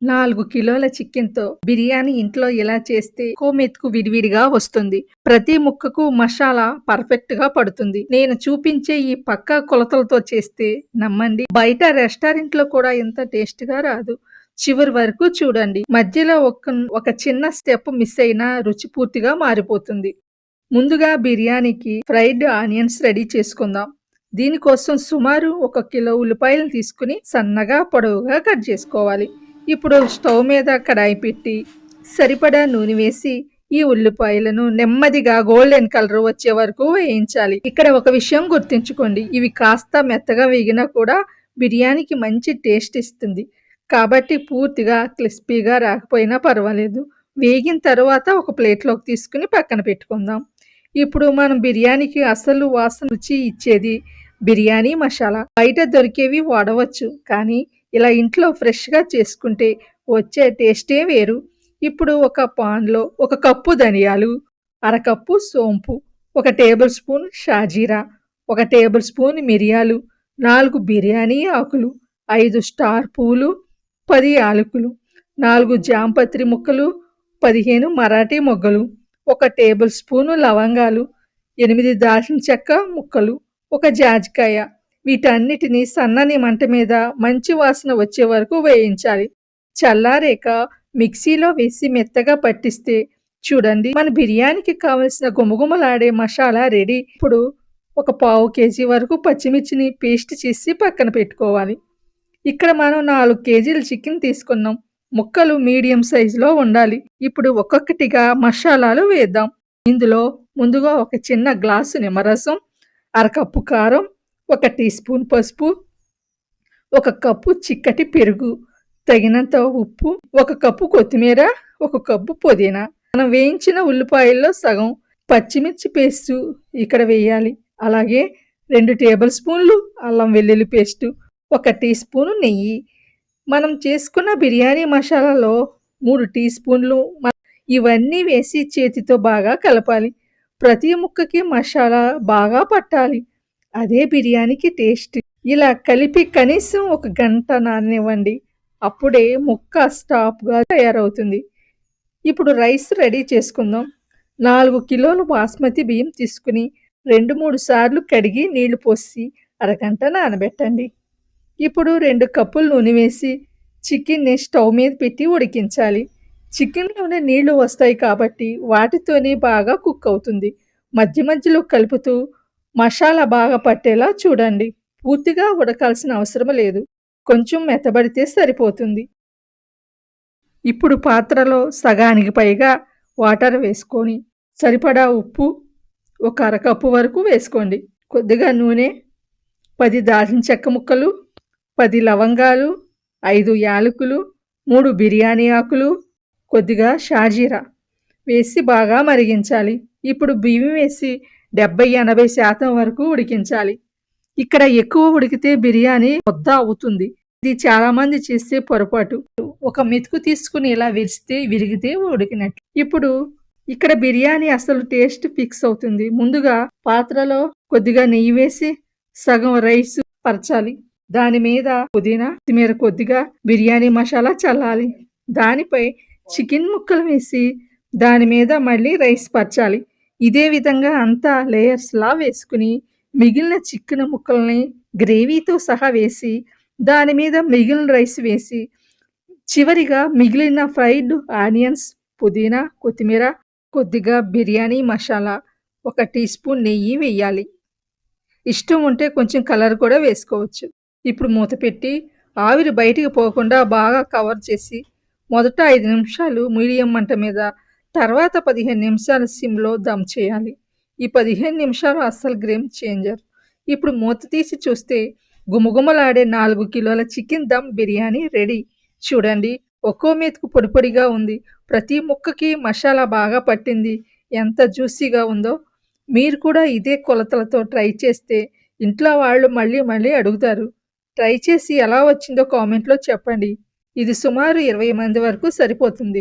4 కిలోల చికెన్‌తో బిర్యానీ ఇంట్లో ఎలా చేస్తే ఒక్కో మెతుకు విడివిడిగా వస్తుంది. ప్రతి ముక్కకు మసాలా పర్ఫెక్ట్‌గా పడుతుంది. నేను చూపించే ఈ పక్కా కొలతలతో చేస్తే నమ్మండి, బయట రెస్టారెంట్‌లో కూడా ఇంత టేస్ట్‌గా రాదు. చివరి వరకు చూడండి. మధ్యలో ఒక చిన్న స్టెప్ మిస్ అయినా రుచి పూర్తిగా మారిపోతుంది. ముందుగా బిర్యానీకి ఫ్రైడ్ ఆనియన్స్ రెడీ చేసుకుందాం. దీనికోసం సుమారు 1 కిలో ఉల్లిపాయలను తీసుకుని సన్నగా పొడవుగా కట్ చేసుకోవాలి. ఇప్పుడు స్టవ్ మీద కడాయి పెట్టి సరిపడా నూనె వేసి ఈ ఉల్లిపాయలను నెమ్మదిగా గోల్డెన్ కలర్ వచ్చే వరకు వేయించాలి. ఇక్కడ ఒక విషయం గుర్తుంచుకోండి, ఇవి కాస్త మెత్తగా వేగినా కూడా బిర్యానీకి మంచి టేస్ట్ ఇస్తుంది. కాబట్టి పూర్తిగా క్రిస్పీగా రాకపోయినా పర్వాలేదు. వేగిన తర్వాత ఒక ప్లేట్లోకి తీసుకుని పక్కన పెట్టుకుందాం. ఇప్పుడు మనం బిర్యానీకి అసలు వాసన రుచి ఇచ్చేది బిర్యానీ మసాలా. బయట దొరికేవి వాడవచ్చు, కానీ ఇలా ఇంట్లో ఫ్రెష్‌గా చేసుకుంటే వచ్చే టేస్టే వేరు. ఇప్పుడు ఒక పాన్‌లో 1 కప్పు ధనియాలు, అరకప్పు సోంపు, 1 టేబుల్ స్పూన్ షాజీరా, 1 టేబుల్ స్పూన్ మిరియాలు, 4 బిర్యానీ ఆకులు, 5 స్టార్ పూలు, 10 యాలకులు, 4 జాంపత్రి ముక్కలు, 15 మరాఠీ మొగ్గలు, 1 టేబుల్ స్పూను లవంగాలు, 8 దాల్చిన చెక్క ముక్కలు, 1 జాజికాయ. వీటన్నిటిని సన్నని మంట మీద మంచి వాసన వచ్చే వరకు వేయించాలి. చల్లారాక మిక్సీలో వేసి మెత్తగా పట్టిస్తే చూడండి, మన బిర్యానీకి కావలసిన గుమగుమలాడే మసాలా రెడీ. ఇప్పుడు ఒక పావు కేజీ వరకు పచ్చిమిర్చిని పేస్ట్ చేసి పక్కన పెట్టుకోవాలి. ఇక్కడ మనం 4 కేజీల చికెన్ తీసుకున్నాం. ముక్కలు మీడియం సైజులో ఉండాలి. ఇప్పుడు ఒక్కొక్కటిగా మసాలాలు వేద్దాం. ఇందులో ముందుగా ఒక చిన్న గ్లాసు నిమ్మరసం, అరకప్పు కారం, 1 టీ స్పూన్ పసుపు, 1 కప్పు చిక్కటి పెరుగు, తగినంత ఉప్పు, 1 కప్పు కొత్తిమీర, 1 కప్పు పుదీనా. మనం వేయించిన ఉల్లిపాయల్లో సగం పచ్చిమిర్చి పేస్టు ఇక్కడ వేయాలి. అలాగే 2 టేబుల్ స్పూన్లు అల్లం వెల్లుల్లి పేస్టు, 1 టీ స్పూను నెయ్యి. మనం చేసుకున్న బిర్యానీ మసాలాలో 3 టీ స్పూన్లు ఇవన్నీ వేసి చేతితో బాగా కలపాలి. ప్రతి ముక్కకి మసాలా బాగా పట్టాలి. అదే బిర్యానీకి టేస్ట్. ఇలా కలిపి కనీసం 1 గంట నాననివ్వండి. అప్పుడే ముక్క సాఫ్ట్‌గా తయారవుతుంది. ఇప్పుడు రైస్ రెడీ చేసుకుందాం. 4 కిలోలు బాస్మతి బియ్యం తీసుకుని 2-3 సార్లు కడిగి నీళ్లు పోసి అరగంట నానబెట్టండి. ఇప్పుడు 2 కప్పులు నూనె వేసి చికెన్ని స్టవ్ మీద పెట్టి ఉడికించాలి. చికెన్లోనే నీళ్లు వస్తాయి కాబట్టి వాటితోనే బాగా కుక్ అవుతుంది. మధ్య మధ్యలో కలుపుతూ మసాలా బాగా పట్టేలా చూడండి. పూర్తిగా ఉడకాల్సిన అవసరం లేదు. కొంచెం మెత్తబడితే సరిపోతుంది. ఇప్పుడు పాత్రలో సగానికి పైగా వాటర్ వేసుకొని సరిపడా ఉప్పు 1 అరకప్పు వరకు వేసుకోండి. కొద్దిగా నూనె, 10 దాల్చిన చెక్క ముక్కలు, 10 లవంగాలు, 5 యాలకులు, 3 బిర్యానీ ఆకులు, కొద్దిగా షాజీరా వేసి బాగా మరిగించాలి. ఇప్పుడు బియ్యం వేసి 70-80% వరకు ఉడికించాలి. ఇక్కడ ఎక్కువ ఉడికితే బిర్యానీ ముద్ద అవుతుంది. ఇది చాలామంది చేసే పొరపాటు. ఒక మెతుకు తీసుకుని ఇలా విరిగితే ఉడికినట్లు. ఇప్పుడు ఇక్కడ బిర్యానీ అసలు టేస్ట్ ఫిక్స్ అవుతుంది. ముందుగా పాత్రలో కొద్దిగా నెయ్యి వేసి సగం రైస్ పరచాలి. దాని మీద పుదీనా, కొత్తిమీర, కొద్దిగా బిర్యానీ మసాలా చల్లాలి. దానిపై చికెన్ ముక్కలు వేసి దాని మీద మళ్ళీ రైస్ పరచాలి. ఇదే విధంగా అంతా లేయర్స్లా వేసుకుని మిగిలిన చికెన్ ముక్కల్ని గ్రేవీతో సహా వేసి దాని మీద మిగిలిన రైస్ వేసి చివరిగా మిగిలిన ఫ్రైడ్ ఆనియన్స్, పుదీనా, కొత్తిమీర, కొద్దిగా బిర్యానీ మసాలా, 1 టీ స్పూన్ నెయ్యి వేయాలి. ఇష్టం ఉంటే కొంచెం కలర్ కూడా వేసుకోవచ్చు. ఇప్పుడు మూత పెట్టి ఆవిరి బయటికి పోకుండా బాగా కవర్ చేసి మొదట 5 నిమిషాలు మీడియం మంట మీద, తర్వాత 15 నిమిషాలు సిమ్లో దమ్ చేయాలి. ఈ 15 నిమిషాలు అస్సలు గేమ్ చేంజర్. ఇప్పుడు మూత తీసి చూస్తే గుమగుమలాడే 4 కిలోల చికెన్ దమ్ బిర్యానీ రెడీ. చూడండి, ఒక్కో మెతుకు పొడి పొడిగా ఉంది. ప్రతి ముక్కకి మసాలా బాగా పట్టింది. ఎంత జ్యూసీగా ఉందో. మీరు కూడా ఇదే కొలతలతో ట్రై చేస్తే ఇంట్లో వాళ్ళు మళ్ళీ మళ్ళీ అడుగుతారు. ట్రై చేసి ఎలా వచ్చిందో కామెంట్లో చెప్పండి. ఇది సుమారు 20 మంది వరకు సరిపోతుంది.